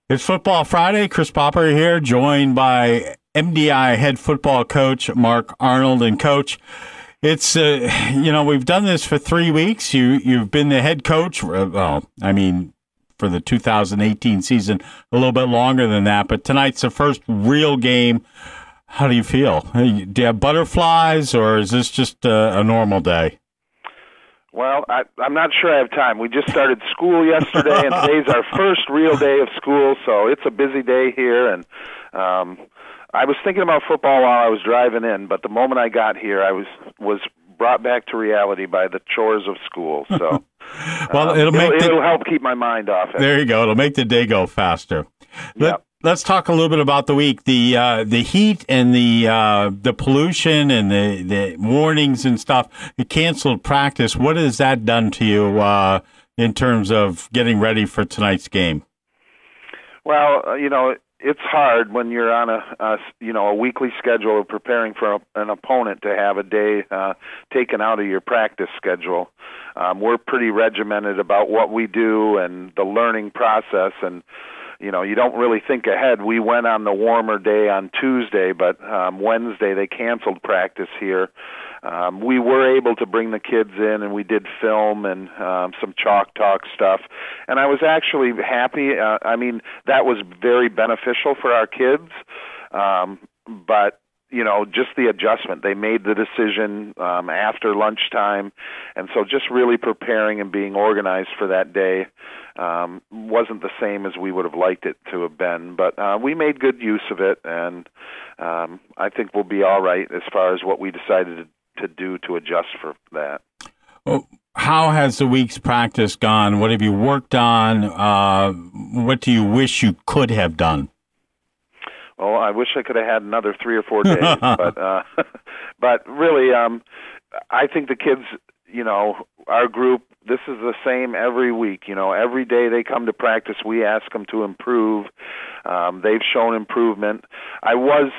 It's Football Friday. Chris Popper here, joined by MDI head football coach Mark Arnold. And Coach, it's we've done this for 3 weeks. You've been the head coach. For the 2018 season, a little bit longer than that. But tonight's the first real game. How do you feel? Do you have butterflies, or is this just a normal day? Well, I'm not sure I have time. We just started school yesterday, and today's our first real day of school, so it's a busy day here. And I was thinking about football while I was driving in, but the moment I got here, I was brought back to reality by the chores of school. So, well, it'll help keep my mind off it. There you go. It'll make the day go faster. Yep. Let's talk a little bit about the week. The heat and the pollution and the warnings and stuff. The canceled practice. What has that done to you in terms of getting ready for tonight's game? Well, it's hard when you're on a weekly schedule of preparing for an opponent to have a day taken out of your practice schedule. We're pretty regimented about what we do and the learning process, and you don't really think ahead. We went on the warmer day on Tuesday, but Wednesday they canceled practice here. We were able to bring the kids in, and we did film and some chalk talk stuff. And I was actually happy. That was very beneficial for our kids. But just the adjustment. They made the decision after lunchtime, and so just really preparing and being organized for that day wasn't the same as we would have liked it to have been. But we made good use of it, and I think we'll be all right as far as what we decided to do to adjust for that. Well, how has the week's practice gone? What have you worked on? What do you wish you could have done? Well, I wish I could have had another 3 or 4 days, but really, I think the kids, our group, this is the same every week. Every day they come to practice, we ask them to improve. They've shown improvement. I was,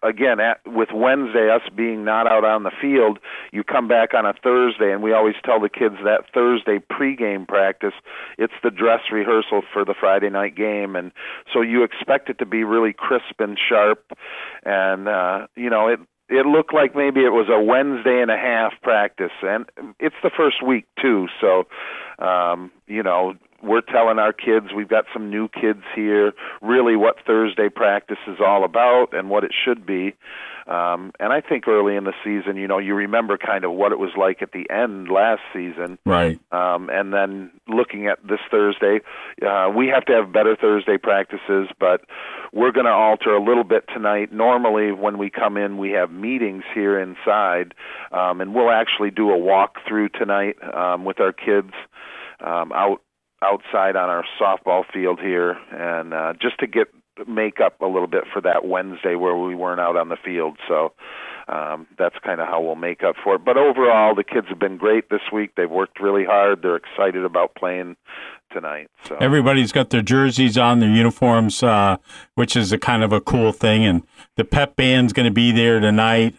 again, with Wednesday, us being not out on the field, you come back on a Thursday, and we always tell the kids that Thursday pregame practice, it's the dress rehearsal for the Friday night game, and so you expect it to be really crisp and sharp, and, it looked like maybe it was a Wednesday and a half practice, and it's the first week, too, so, we're telling our kids, we've got some new kids here, really what Thursday practice is all about and what it should be. And I think early in the season, you remember kind of what it was like at the end last season. Right. And then looking at this Thursday, we have to have better Thursday practices, but we're going to alter a little bit tonight. Normally when we come in, we have meetings here inside, and we'll actually do a walkthrough tonight with our kids outside on our softball field here, and just to make up a little bit for that Wednesday where we weren't out on the field. So that's kind of how we'll make up for it. But overall, the kids have been great this week. They've worked really hard. They're excited about playing tonight. So everybody's got their jerseys on, their uniforms, which is a kind of a cool thing. And the pep band's going to be there tonight.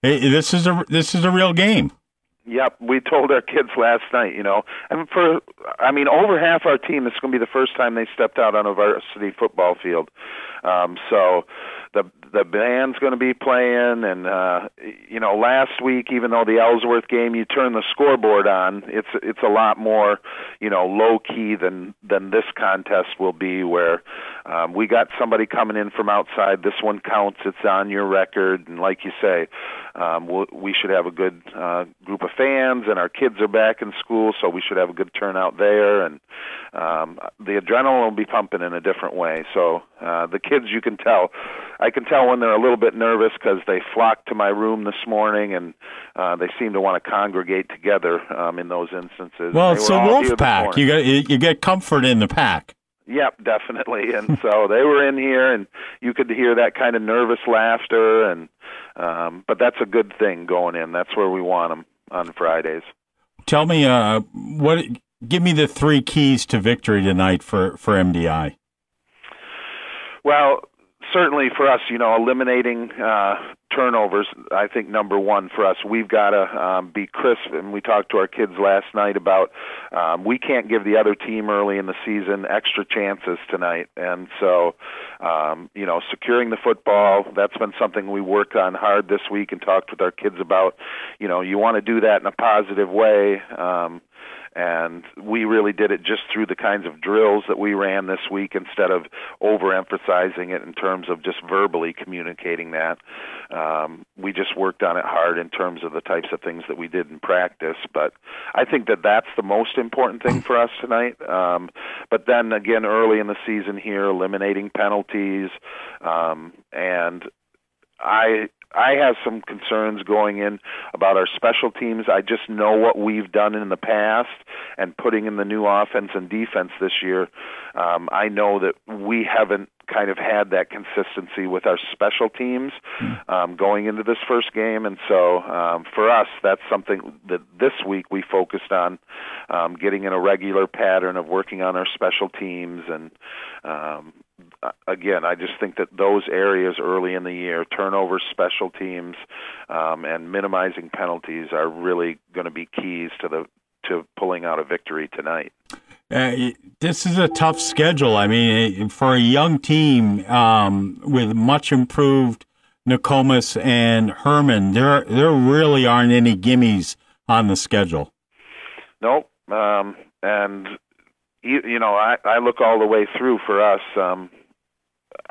This is a real game. Yep, we told our kids last night, and over half our team, this is going to be the first time they stepped out on a varsity football field. So the band's going to be playing, and last week, even though the Ellsworth game, you turn the scoreboard on, it's a lot more low key than this contest will be, where we got somebody coming in from outside. This one counts. It's on your record, and like you say, we should have a good group of fans, and our kids are back in school, so we should have a good turnout there, and the adrenaline will be pumping in a different way. So the kids, I can tell when they're a little bit nervous because they flocked to my room this morning, and they seem to want to congregate together in those instances. Well, it's a wolf pack. You get comfort in the pack. Yep, definitely. And so they were in here, and you could hear that kind of nervous laughter, and but that's a good thing going in. That's where we want them on Fridays. Tell me, give me the 3 keys to victory tonight for MDI. Well, certainly for us, eliminating turnovers, I think number one for us, we've got to be crisp. And we talked to our kids last night about we can't give the other team early in the season extra chances tonight. And so, securing the football, that's been something we worked on hard this week and talked with our kids about. You want to do that in a positive way. And we really did it just through the kinds of drills that we ran this week instead of overemphasizing it in terms of just verbally communicating that. We just worked on it hard in terms of the types of things that we did in practice. But I think that that's the most important thing for us tonight. But then again, early in the season here, eliminating penalties, and I have some concerns going in about our special teams. I just know what we've done in the past and putting in the new offense and defense this year. I know that we haven't kind of had that consistency with our special teams going into this first game. And so for us, that's something that this week we focused on, getting in a regular pattern of working on our special teams. And again, I just think that those areas early in the year, turnovers, special teams, and minimizing penalties are really going to be keys to pulling out a victory tonight. This is a tough schedule. I mean, for a young team with much improved Nokomis and Herman, there really aren't any gimmies on the schedule. Nope. And I look all the way through for us.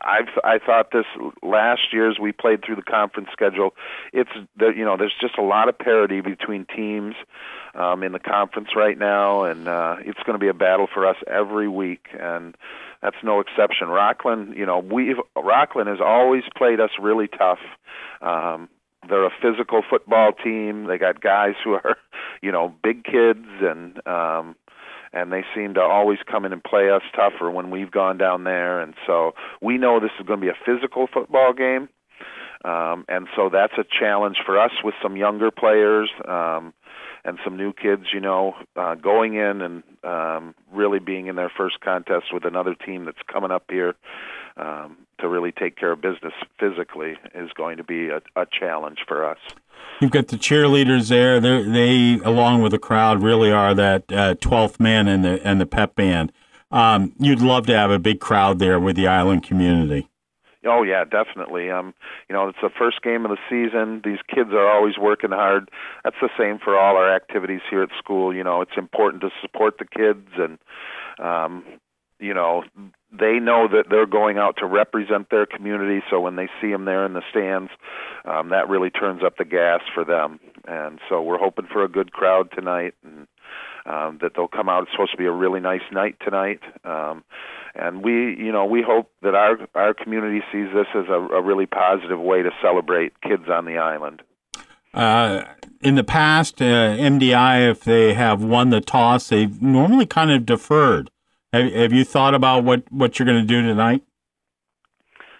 I thought this last year as we played through the conference schedule, there's just a lot of parity between teams in the conference right now, and it's going to be a battle for us every week, and that's no exception. Rockland has always played us really tough. They're a physical football team. They got guys who are, big kids, and they seem to always come in and play us tougher when we've gone down there. And so we know this is going to be a physical football game. And so that's a challenge for us with some younger players and some new kids, going in and really being in their first contest with another team that's coming up here to really take care of business physically is going to be a challenge for us. You've got the cheerleaders there. They, along with the crowd, really are that 12th man and the pep band. You'd love to have a big crowd there with the island community. Oh, yeah, definitely. It's the first game of the season. These kids are always working hard. That's the same for all our activities here at school. It's important to support the kids, and, they know that they're going out to represent their community, so when they see them there in the stands, that really turns up the gas for them. And so we're hoping for a good crowd tonight, and that they'll come out. It's supposed to be a really nice night tonight. And we hope that our community sees this as a really positive way to celebrate kids on the island. In the past, MDI, if they have won the toss, they've normally kind of deferred. Have you thought about what you're going to do tonight?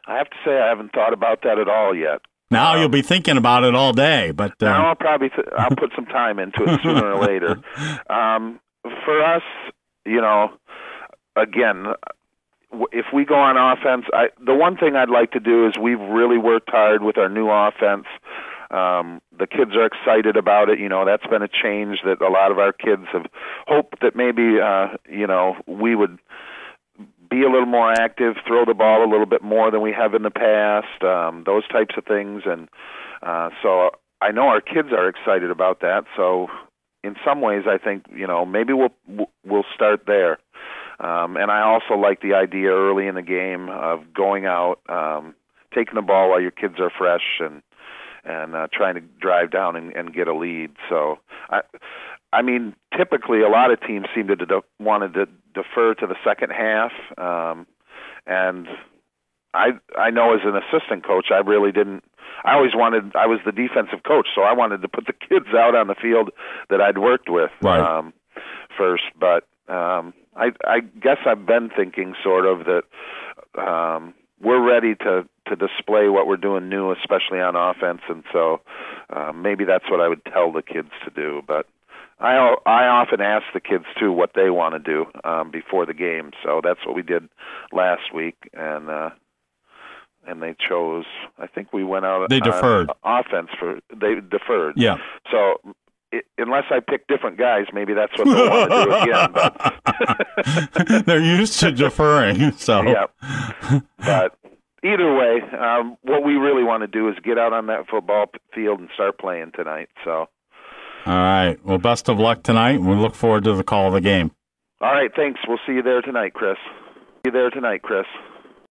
I have to say I haven't thought about that at all yet. Now you'll be thinking about it all day, but now I'll probably I'll put some time into it sooner or later. For us, again, if we go on offense, the one thing I'd like to do is we've really worked hard with our new offense. The kids are excited about it. That's been a change that a lot of our kids have hoped that maybe, we would be a little more active, throw the ball a little bit more than we have in the past, those types of things. And so I know our kids are excited about that. So in some ways, I think, maybe we'll start there. And I also like the idea early in the game of going out, taking the ball while your kids are fresh, and trying to drive down and get a lead. So, I mean, typically a lot of teams seem to wanted to defer to the second half, and I know as an assistant coach, I really didn't. I was the defensive coach, so I wanted to put the kids out on the field that I'd worked with first. But I guess I've been thinking sort of that we're ready to display what we're doing new, especially on offense, and so maybe that's what I would tell the kids to do. But I often ask the kids, too, what they want to do before the game, so that's what we did last week, and and they chose. I think we went out. They deferred offense they deferred. Yeah. So unless I pick different guys, maybe that's what they'll want to do again. But they're used to deferring. So yeah. But either way, what we really want to do is get out on that football field and start playing tonight. So. All right. Well, best of luck tonight. We look forward to the call of the game. All right. Thanks. We'll see you there tonight, Chris. See you there tonight, Chris.